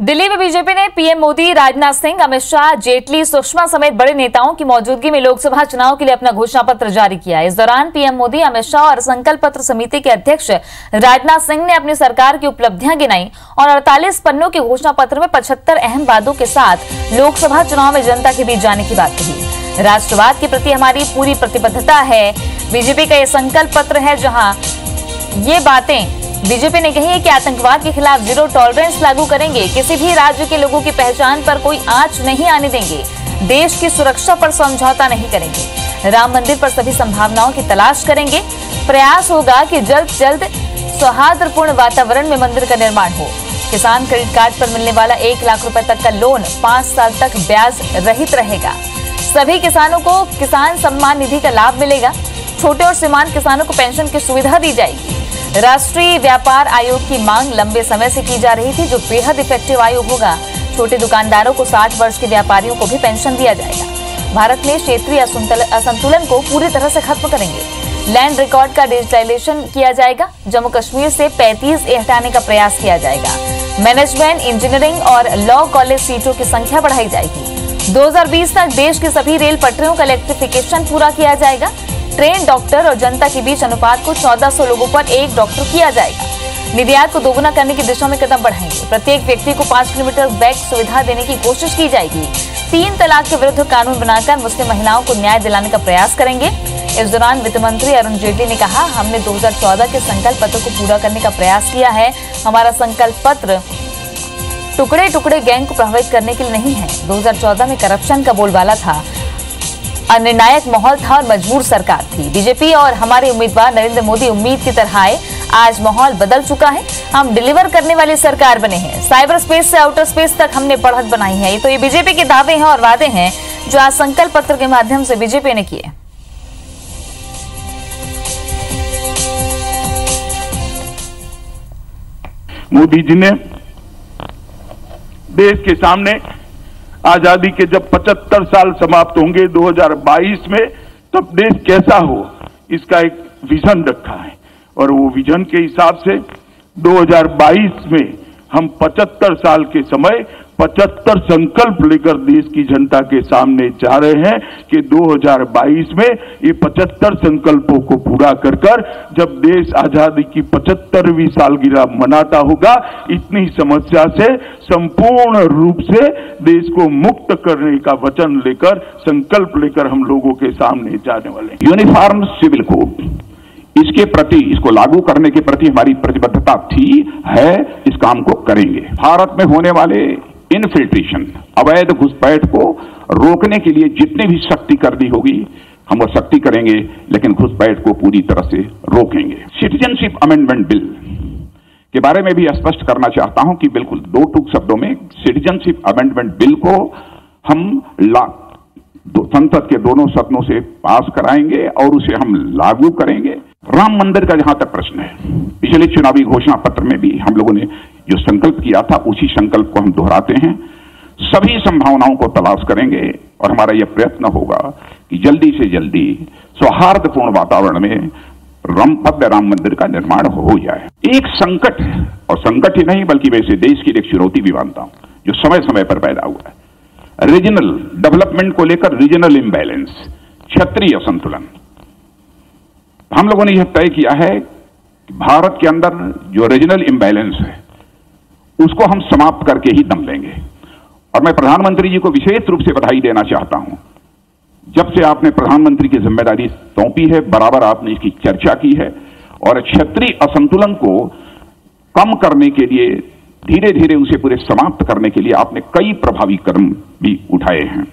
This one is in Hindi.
दिल्ली में बीजेपी ने पीएम मोदी, राजनाथ सिंह, अमित शाह, जेटली, सुषमा समेत बड़े नेताओं की मौजूदगी में लोकसभा चुनाव के लिए अपना घोषणा पत्र जारी किया। इस दौरान पीएम मोदी, अमित शाह और संकल्प पत्र समिति के अध्यक्ष राजनाथ सिंह ने अपनी सरकार की उपलब्धियां गिनाई और 48 पन्नों के घोषणा पत्र में 75 अहम वादों के साथ लोकसभा चुनाव में जनता के बीच जाने की बात कही। राष्ट्रवाद के प्रति हमारी पूरी प्रतिबद्धता है, बीजेपी का ये संकल्प पत्र है, जहां ये बातें बीजेपी ने कही है कि आतंकवाद के खिलाफ जीरो टॉलरेंस लागू करेंगे, किसी भी राज्य के लोगों की पहचान पर कोई आंच नहीं आने देंगे, देश की सुरक्षा पर समझौता नहीं करेंगे, राम मंदिर पर सभी संभावनाओं की तलाश करेंगे, प्रयास होगा कि जल्द से जल्द सौहार्दपूर्ण वातावरण में मंदिर का निर्माण हो, किसान क्रेडिट कार्ड पर मिलने वाला 1 लाख रुपए तक का लोन 5 साल तक ब्याज रहित रहेगा, सभी किसानों को किसान सम्मान निधि का लाभ मिलेगा, छोटे और सीमांत किसानों को पेंशन की सुविधा दी जाएगी। राष्ट्रीय व्यापार आयोग की मांग लंबे समय से की जा रही थी, जो बेहद इफेक्टिव आयोग होगा। छोटे दुकानदारों को 60 वर्ष के व्यापारियों को भी पेंशन दिया जाएगा। भारत में क्षेत्रीय असंतुलन को पूरी तरह से खत्म करेंगे। लैंड रिकॉर्ड का डिजिटलाइजेशन किया जाएगा। जम्मू कश्मीर से 35A हटाने का प्रयास किया जाएगा। मैनेजमेंट, इंजीनियरिंग और लॉ कॉलेज सीटों की संख्या बढ़ाई जाएगी। 2020 तक देश की सभी रेल पटरियों का इलेक्ट्रिफिकेशन पूरा किया जाएगा। ट्रेन, डॉक्टर और जनता के बीच अनुपात को 1400 लोगों पर 1 डॉक्टर किया जाएगा। निर्यात को दोगुना करने की दिशा में कदम बढ़ाएंगे। प्रत्येक व्यक्ति को 5 किलोमीटर बैग सुविधा देने की कोशिश की जाएगी। 3 तलाक के विरुद्ध कानून बनाकर मुस्लिम महिलाओं को न्याय दिलाने का प्रयास करेंगे। इस दौरान वित्त मंत्री अरुण जेटली ने कहा, हमने 2014 के संकल्प पत्र को पूरा करने का प्रयास किया है। हमारा संकल्प पत्र टुकड़े टुकड़े गैंग को प्रभावित करने के लिए नहीं है। 2014 में करप्शन का बोलबाला था, अनिर्णायक माहौल था और मजबूर सरकार थी। बीजेपी और हमारे उम्मीदवार नरेंद्र मोदी उम्मीद की तरह आए। आज माहौल बदल चुका है, हम डिलीवर करने वाली सरकार बने हैं। साइबर स्पेस से आउटर स्पेस तक हमने बढ़त बनाई है। तो ये बीजेपी के दावे हैं और वादे हैं जो आज संकल्प पत्र के माध्यम से बीजेपी ने किए। मोदी जी ने देश के सामने आजादी के जब 75 साल समाप्त होंगे 2022 में, तब देश कैसा हो इसका एक विजन रखा है और वो विजन के हिसाब से 2022 में हम 75 साल के समय 75 संकल्प लेकर देश की जनता के सामने जा रहे हैं कि 2022 में ये 75 संकल्पों को पूरा कर जब देश आजादी की 75वीं सालगिरह मनाता होगा, इतनी समस्या से संपूर्ण रूप से देश को मुक्त करने का वचन लेकर, संकल्प लेकर हम लोगों के सामने जाने वाले हैं। यूनिफॉर्म सिविल कोड, इसके प्रति, इसको लागू करने के प्रति हमारी प्रतिबद्धता थी, है, इस काम को करेंगे। भारत में होने वाले इनफिल्ट्रेशन, अवैध घुसपैठ को रोकने के लिए जितनी भी सख्ती करनी होगी हम वो सख्ती करेंगे, लेकिन घुसपैठ को पूरी तरह से रोकेंगे। सिटीजनशिप अमेंडमेंट बिल के बारे में भी स्पष्ट करना चाहता हूं कि बिल्कुल 2 टूक शब्दों में सिटीजनशिप अमेंडमेंट बिल को हम संसद के दोनों सदनों से पास कराएंगे और उसे हम लागू करेंगे। राम मंदिर का जहां तक प्रश्न है, पिछले चुनावी घोषणा पत्र में भी हम लोगों ने जो संकल्प किया था, उसी संकल्प को हम दोहराते हैं। सभी संभावनाओं को तलाश करेंगे और हमारा यह प्रयत्न होगा कि जल्दी से जल्दी सौहार्दपूर्ण वातावरण में भव्य राम मंदिर का निर्माण हो जाए। एक संकट है, और संकट ही नहीं बल्कि वैसे देश की एक चुनौती भी मानता हूं, जो समय समय पर पैदा हुआ है। रीजनल डेवलपमेंट को लेकर रीजनल इम्बैलेंस, क्षेत्रीय असंतुलन। हम लोगों ने यह तय किया है कि भारत के अंदर जो रीजनल इम्बैलेंस है उसको हम समाप्त करके ही दम लेंगे। और मैं प्रधानमंत्री जी को विशेष रूप से बधाई देना चाहता हूं। जब से आपने प्रधानमंत्री की जिम्मेदारी सौंपी है, बराबर आपने इसकी चर्चा की है और क्षेत्रीय असंतुलन को कम करने के लिए, धीरे धीरे उसे पूरे समाप्त करने के लिए आपने कई प्रभावी कदम भी उठाए हैं।